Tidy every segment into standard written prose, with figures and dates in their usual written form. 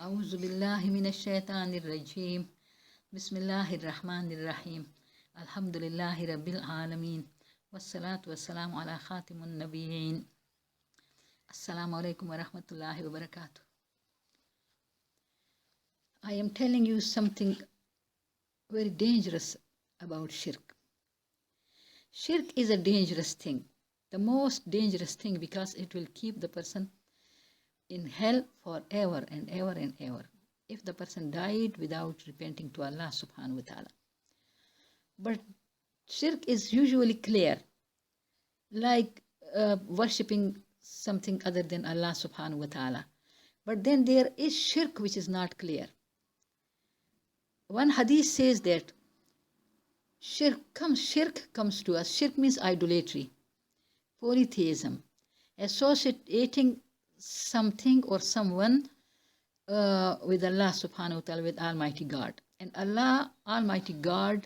أعوذ بالله من الشيطان الرجيم بسم الله الرحمن الرحيم الحمد لله رب العالمين والصلاة والسلام على خاتم النبيين السلام عليكم ورحمة الله وبركاته. I am telling you something very dangerous about shirk. Shirk is a dangerous thing, the most dangerous thing, because it will keep the person in hell forever and ever and ever if the person died without repenting to Allah subhanahu wa ta'ala. But shirk is usually clear, like worshipping something other than Allah subhanahu wa ta'ala. But then there is shirk which is not clear. One hadith says that shirk comes to us. Shirk means idolatry, polytheism, associating something or someone with Allah subhanahu wa ta'ala, with Almighty God. And Allah, Almighty God,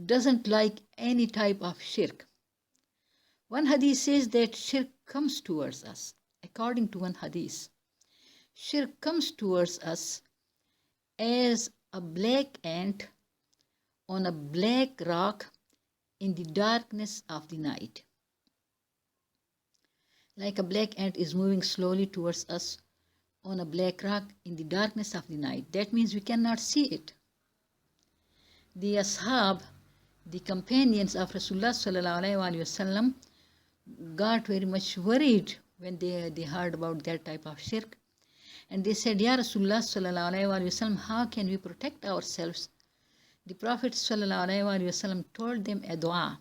doesn't like any type of shirk. One hadith says that shirk comes towards us. According to one hadith, shirk comes towards us as a black ant on a black rock in the darkness of the night. Like a black ant is moving slowly towards us on a black rock in the darkness of the night. That means we cannot see it. The ashab, the companions of Rasulullah sallallahu alaihi wasallam, got very much worried when they heard about that type of shirk. And they said, Ya Rasulullah sallallahu alaihi wasallam, how can we protect ourselves? The Prophet sallallahu alaihi wasallam told them a dua.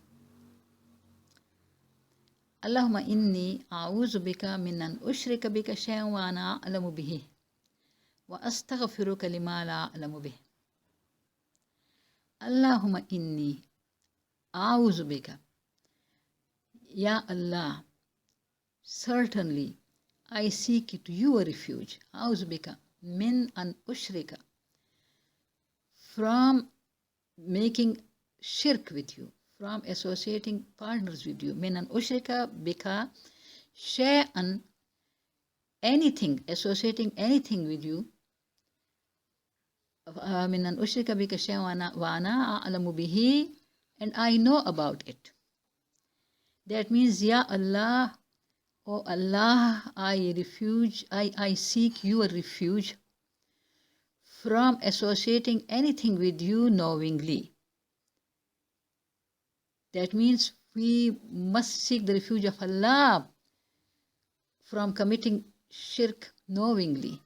Allahumma inni a'udhu bika min an ushrika bika shay'an wa ana a'lamu bihi wa astaghfiruka lima la a'lamu bihi. Allahumma inni a'udhu bika, Ya Allah, certainly I seek to you a refuge. A'udhu bika min an ushrika, from making shirk with you, from associating partners with you. Min an ushrika bika shay'an, anything, associating anything with you. Min an ushrika bika shay'an wa ana a'lamu bihi, and I know about it. That means, Ya Allah, oh Allah, I seek your refuge from associating anything with you knowingly. That means we must seek the refuge of Allah from committing shirk knowingly.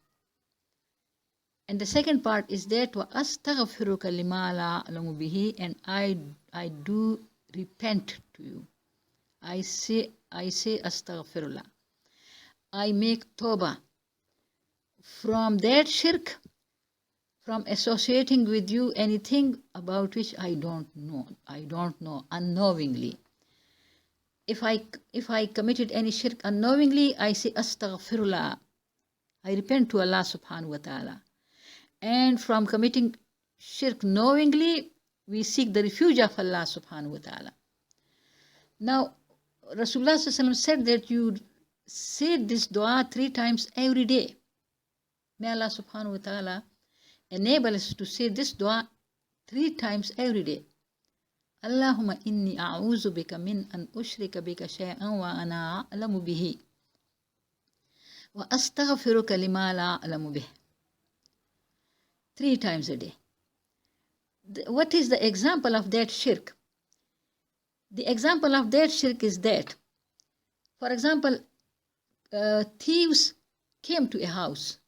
And the second part is that wa astaghfiruka lima la a'lamu bihi, and I do repent to you. I say astaghfirullah. I make tawbah from that shirk, from associating with you anything about which I don't know unknowingly. If I committed any shirk unknowingly, I say astaghfirullah. I repent to Allah subhanahu wa ta'ala. And from committing shirk knowingly, we seek the refuge of Allah subhanahu wa ta'ala. Now, Rasulullah sallallahu alaihi wasallam said that you say this dua 3 times every day. May Allah subhanahu wa ta'ala enable us to say this dua 3 times every day. Allahumma inni a'udhu bika min an ushrika bika shay'an wa ana a'lamu bihi wa astaghfiruka lima la a'lamu bihi. 3 times a day. What is the example of that shirk? The example of that shirk is that, for example, thieves came to a house.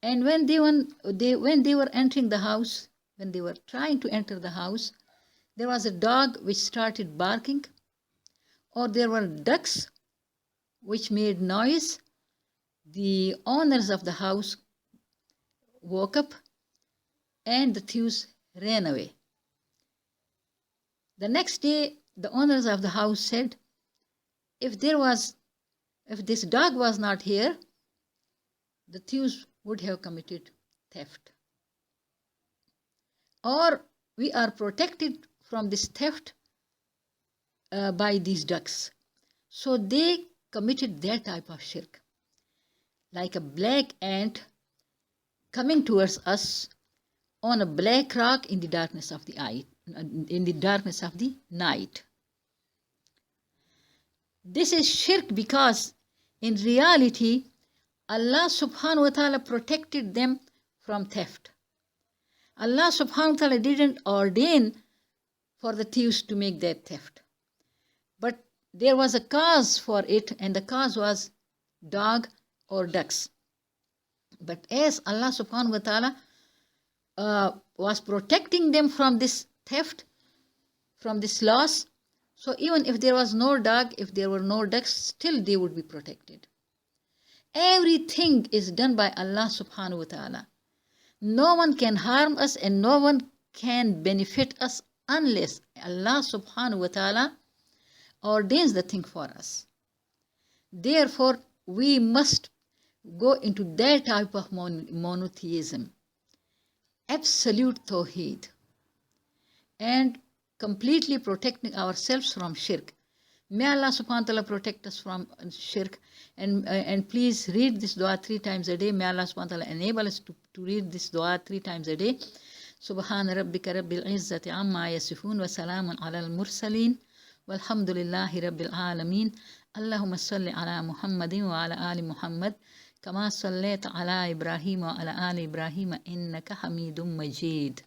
And when they were entering the house, when they were trying to enter the house, there was a dog which started barking, or there were ducks which made noise. The owners of the house woke up and the thieves ran away. The next day, the owners of the house said, if this dog was not here, the thieves would have committed theft. Or we are protected from this theft by these ducks. So they committed that type of shirk. like a black ant coming towards us on a black rock in the darkness of the night. This is shirk because in reality Allah subhanahu wa ta'ala protected them from theft. Allah subhanahu wa ta'ala didn't ordain for the thieves to make that theft. But there was a cause for it, and the cause was dog or ducks. But as Allah subhanahu wa ta'ala was protecting them from this theft, from this loss, so even if there was no dog, if there were no ducks, still they would be protected. Everything is done by Allah subhanahu wa ta'ala. No one can harm us and no one can benefit us unless Allah subhanahu wa ta'ala ordains the thing for us. Therefore, we must go into that type of monotheism, absolute tawheed, and completely protecting ourselves from shirk. May Allah subhanahu wa ta'ala protect us from shirk. And please read this dua 3 times a day. May Allah subhanahu wa ta'ala enable us to read this dua 3 times a day. Subhana rabbika rabbil izzati amma yasifun wa salamun ala al-mursaleen walhamdulillahi rabbil alameen. Allahumma salli ala Muhammadin wa ala ali Muhammad kama sallaita ala Ibrahim wa ala ali Ibrahim innaka hamidum majid.